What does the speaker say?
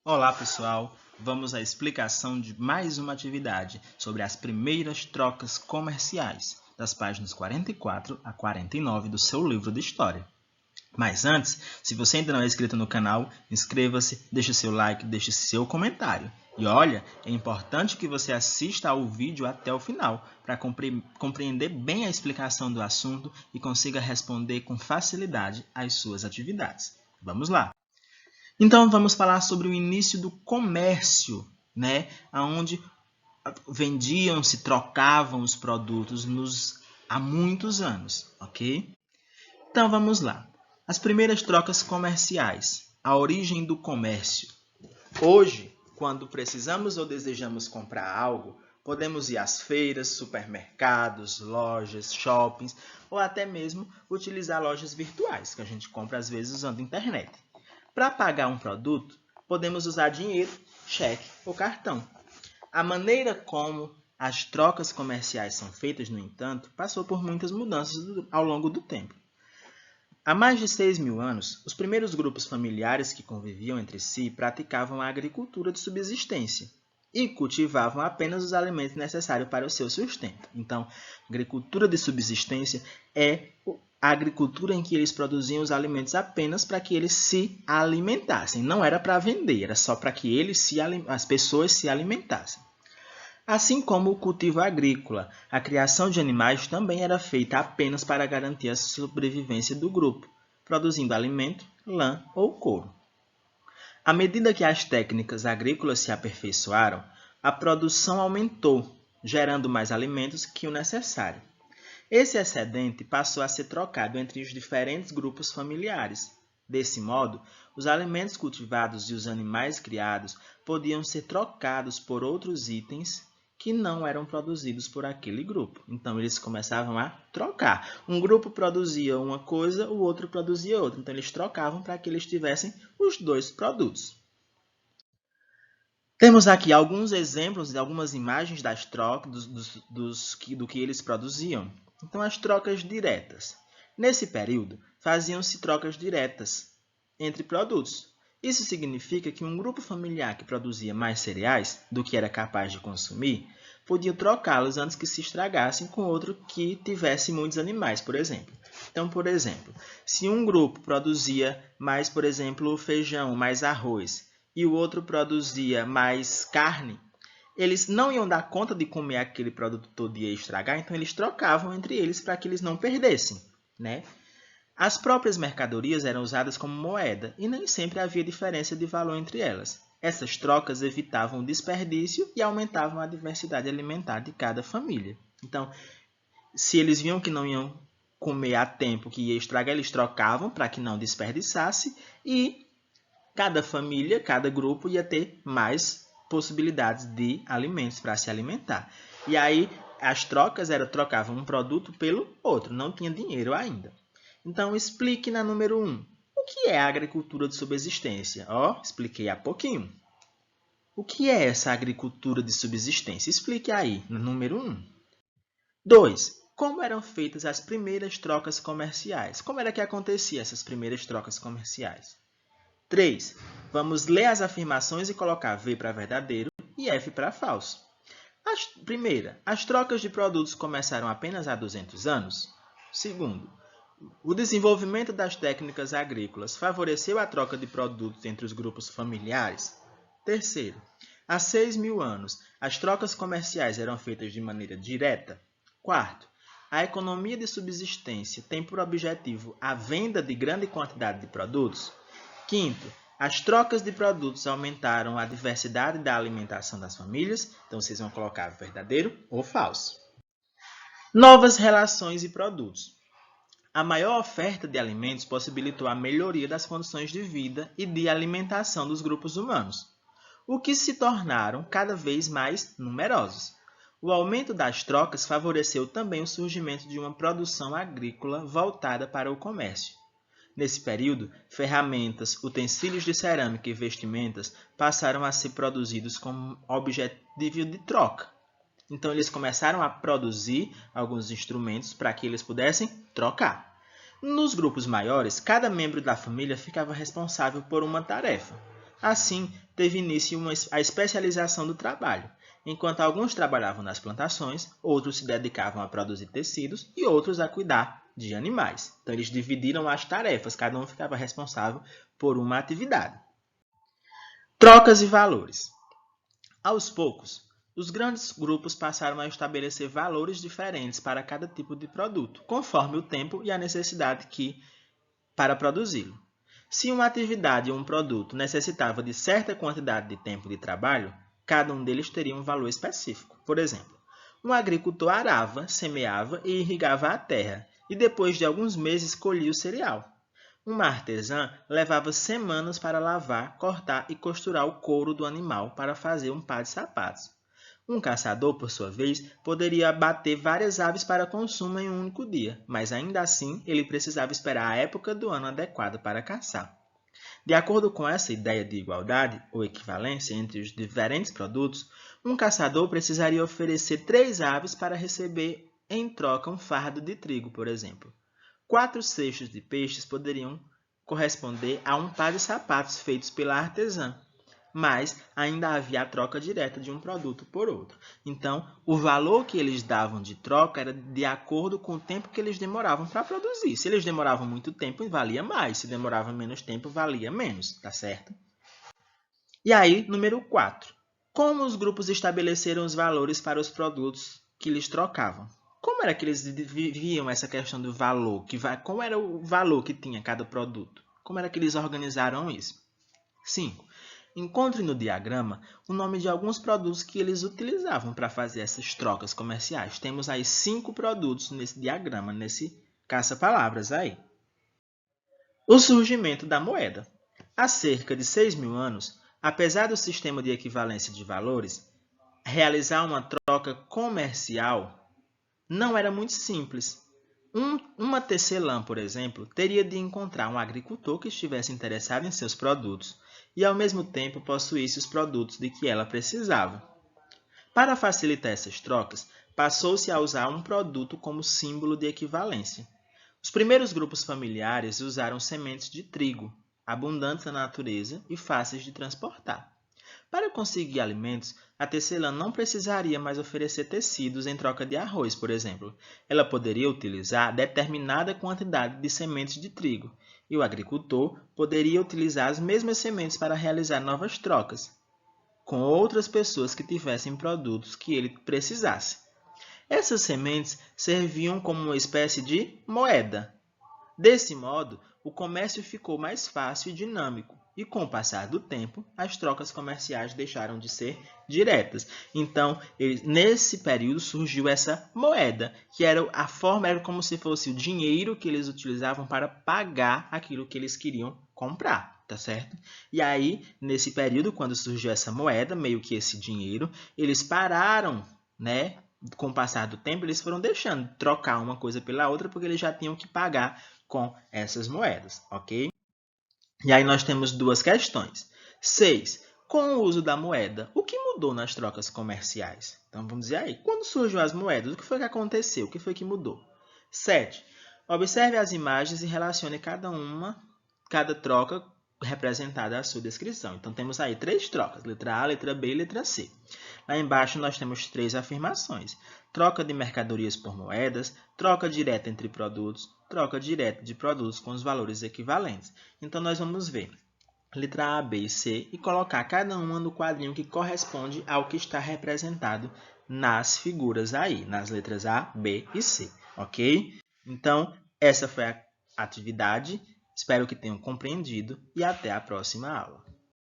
Olá pessoal, vamos à explicação de mais uma atividade sobre as primeiras trocas comerciais, das páginas 44 a 49 do seu livro de história. Mas antes, se você ainda não é inscrito no canal, inscreva-se, deixe seu like, deixe seu comentário. E olha, é importante que você assista ao vídeo até o final, para compreender bem a explicação do assunto e consiga responder com facilidade às suas atividades. Vamos lá! Então, vamos falar sobre o início do comércio, né? Onde vendiam-se, trocavam os produtos há muitos anos, ok? Então, vamos lá. As primeiras trocas comerciais, a origem do comércio. Hoje, quando precisamos ou desejamos comprar algo, podemos ir às feiras, supermercados, lojas, shoppings ou até mesmo utilizar lojas virtuais, que a gente compra às vezes usando a internet. Para pagar um produto, podemos usar dinheiro, cheque ou cartão. A maneira como as trocas comerciais são feitas, no entanto, passou por muitas mudanças ao longo do tempo. Há mais de 6.000 anos, os primeiros grupos familiares que conviviam entre si praticavam a agricultura de subsistência e cultivavam apenas os alimentos necessários para o seu sustento. Então, agricultura de subsistência é a agricultura em que eles produziam os alimentos apenas para que eles se alimentassem. Não era para vender, era só para que as pessoas se alimentassem. Assim como o cultivo agrícola, a criação de animais também era feita apenas para garantir a sobrevivência do grupo, produzindo alimento, lã ou couro. À medida que as técnicas agrícolas se aperfeiçoaram, a produção aumentou, gerando mais alimentos que o necessário. Esse excedente passou a ser trocado entre os diferentes grupos familiares. Desse modo, os alimentos cultivados e os animais criados podiam ser trocados por outros itens que não eram produzidos por aquele grupo. Então, eles começavam a trocar. Um grupo produzia uma coisa, o outro produzia outra. Então, eles trocavam para que eles tivessem os dois produtos. Temos aqui alguns exemplos de algumas imagens das trocas, do que eles produziam. Então, as trocas diretas. Nesse período, faziam-se trocas diretas entre produtos. Isso significa que um grupo familiar que produzia mais cereais do que era capaz de consumir, podia trocá-los antes que se estragassem com outro que tivesse muitos animais, por exemplo. Então, por exemplo, se um grupo produzia mais, por exemplo, feijão, mais arroz, e o outro produzia mais carne, eles não iam dar conta de comer aquele produto todo e ia estragar, então eles trocavam entre eles para que eles não perdessem, né? As próprias mercadorias eram usadas como moeda e nem sempre havia diferença de valor entre elas. Essas trocas evitavam o desperdício e aumentavam a diversidade alimentar de cada família. Então, se eles viam que não iam comer a tempo, que ia estragar, eles trocavam para que não desperdiçasse e cada família, cada grupo ia ter mais possibilidades de alimentos para se alimentar. E aí as trocas trocavam um produto pelo outro, não tinha dinheiro ainda. Então, explique na número 1. O que é a agricultura de subsistência? Expliquei há pouquinho. O que é essa agricultura de subsistência? Explique aí, no número 1. 2. Como eram feitas as primeiras trocas comerciais? Como era que acontecia essas primeiras trocas comerciais? 3. Vamos ler as afirmações e colocar V para verdadeiro e F para falso. Primeira, as trocas de produtos começaram apenas há 200 anos? Segundo, o desenvolvimento das técnicas agrícolas favoreceu a troca de produtos entre os grupos familiares? Terceiro, há 6.000 anos, as trocas comerciais eram feitas de maneira direta? Quarto, a economia de subsistência tem por objetivo a venda de grande quantidade de produtos? Quinto, as trocas de produtos aumentaram a diversidade da alimentação das famílias? Então, vocês vão colocar verdadeiro ou falso. Novas relações e produtos. A maior oferta de alimentos possibilitou a melhoria das condições de vida e de alimentação dos grupos humanos, o que se tornaram cada vez mais numerosos. O aumento das trocas favoreceu também o surgimento de uma produção agrícola voltada para o comércio. Nesse período, ferramentas, utensílios de cerâmica e vestimentas passaram a ser produzidos com objetivo de troca. Então, eles começaram a produzir alguns instrumentos para que eles pudessem trocar. Nos grupos maiores, cada membro da família ficava responsável por uma tarefa. Assim, teve início a especialização do trabalho. Enquanto alguns trabalhavam nas plantações, outros se dedicavam a produzir tecidos e outros a cuidar de animais. Então, eles dividiram as tarefas, cada um ficava responsável por uma atividade. Trocas e valores. Aos poucos, os grandes grupos passaram a estabelecer valores diferentes para cada tipo de produto, conforme o tempo e a necessidade para produzi-lo. Se uma atividade ou um produto necessitava de certa quantidade de tempo de trabalho, cada um deles teria um valor específico. Por exemplo, um agricultor arava, semeava e irrigava a terra, e depois de alguns meses colhia o cereal. Uma artesã levava semanas para lavar, cortar e costurar o couro do animal para fazer um par de sapatos. Um caçador, por sua vez, poderia abater várias aves para consumo em um único dia, mas ainda assim ele precisava esperar a época do ano adequada para caçar. De acordo com essa ideia de igualdade ou equivalência entre os diferentes produtos, um caçador precisaria oferecer 3 aves para receber em troca um fardo de trigo, por exemplo. 4 cestos de peixes poderiam corresponder a um par de sapatos feitos pela artesã, mas ainda havia a troca direta de um produto por outro. Então, o valor que eles davam de troca era de acordo com o tempo que eles demoravam para produzir. Se eles demoravam muito tempo, valia mais. Se demorava menos tempo, valia menos, tá certo? E aí, número 4. Como os grupos estabeleceram os valores para os produtos que eles trocavam? Como era que eles viam essa questão do valor? Qual era o valor que tinha cada produto? Como era que eles organizaram isso? 5. Encontre no diagrama o nome de alguns produtos que eles utilizavam para fazer essas trocas comerciais. Temos aí 5 produtos nesse diagrama, nesse caça-palavras aí. O surgimento da moeda. Há cerca de 6.000 anos, apesar do sistema de equivalência de valores, realizar uma troca comercial não era muito simples. Uma tecelã, por exemplo, teria de encontrar um agricultor que estivesse interessado em seus produtos e, ao mesmo tempo, possuísse os produtos de que ela precisava. Para facilitar essas trocas, passou-se a usar um produto como símbolo de equivalência. Os primeiros grupos familiares usaram sementes de trigo, abundantes na natureza e fáceis de transportar. Para conseguir alimentos, a tecelã não precisaria mais oferecer tecidos em troca de arroz, por exemplo. Ela poderia utilizar determinada quantidade de sementes de trigo, e o agricultor poderia utilizar as mesmas sementes para realizar novas trocas com outras pessoas que tivessem produtos que ele precisasse. Essas sementes serviam como uma espécie de moeda. Desse modo, o comércio ficou mais fácil e dinâmico, e com o passar do tempo, as trocas comerciais deixaram de ser diretas. Então, nesse período surgiu essa moeda, que era como se fosse o dinheiro que eles utilizavam para pagar aquilo que eles queriam comprar, tá certo? E aí, nesse período, quando surgiu essa moeda, meio que esse dinheiro, eles pararam, né? Com o passar do tempo, eles foram deixando de trocar uma coisa pela outra, porque eles já tinham que pagar com essas moedas, ok? E aí nós temos 2 questões. 6. Com o uso da moeda, o que mudou nas trocas comerciais? Então, vamos dizer aí, quando surgiu as moedas, o que foi que aconteceu? O que foi que mudou? 7. Observe as imagens e relacione cada troca representada à sua descrição. Então, temos aí 3 trocas, letra A, letra B e letra C. Lá embaixo nós temos 3 afirmações. Troca de mercadorias por moedas, troca direta entre produtos, troca direta de produtos com os valores equivalentes. Então, nós vamos ver letra A, B e C e colocar cada uma no quadrinho que corresponde ao que está representado nas figuras aí, nas letras A, B e C, ok? Então, essa foi a atividade. Espero que tenham compreendido e até a próxima aula.